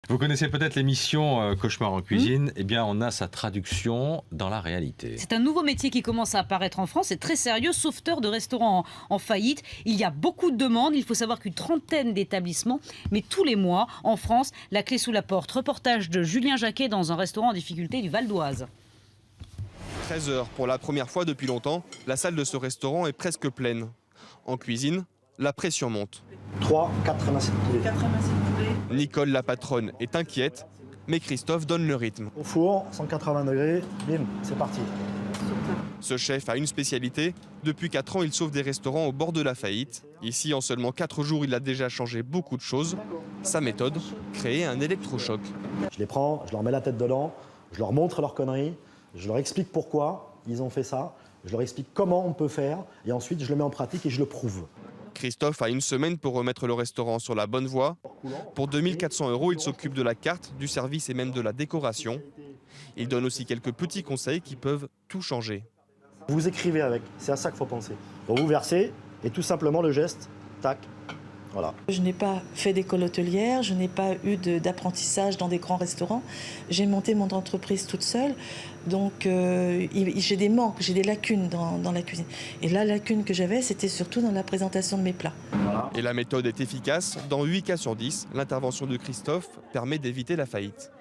Vous connaissez peut-être l'émission Cauchemar en cuisine. Eh bien, on a sa traduction dans la réalité. C'est un nouveau métier qui commence à apparaître en France. C'est très sérieux, sauveteur de restaurants en faillite. Il y a beaucoup de demandes. Il faut savoir qu'une trentaine d'établissements, mais tous les mois, en France, la clé sous la porte. Reportage de Julien Jacquet dans un restaurant en difficulté du Val d'Oise. 13h, pour la première fois depuis longtemps, la salle de ce restaurant est presque pleine. En cuisine, la pression monte. 3, 4 ramassis de poulet. Nicole, la patronne, est inquiète, mais Christophe donne le rythme. Au four, 180 degrés, bim, c'est parti. Ce chef a une spécialité. Depuis 4 ans, il sauve des restaurants au bord de la faillite. Ici, en seulement 4 jours, il a déjà changé beaucoup de choses. Sa méthode, créer un électrochoc. Je les prends, je leur mets la tête dedans, je leur montre leurs conneries, je leur explique pourquoi ils ont fait ça, je leur explique comment on peut faire, et ensuite je le mets en pratique et je le prouve. Christophe a une semaine pour remettre le restaurant sur la bonne voie. Pour 2 400 €, il s'occupe de la carte, du service et même de la décoration. Il donne aussi quelques petits conseils qui peuvent tout changer. Vous écrivez avec, c'est à ça qu'il faut penser. Donc vous versez, et tout simplement le geste, tac, voilà. Je n'ai pas fait d'école hôtelière, je n'ai pas eu d'apprentissage dans des grands restaurants. J'ai monté mon entreprise toute seule, donc j'ai des manques, j'ai des lacunes dans la cuisine. Et la lacune que j'avais, c'était surtout dans la présentation de mes plats. Voilà. Et la méthode est efficace. Dans 8 cas sur 10, l'intervention de Christophe permet d'éviter la faillite.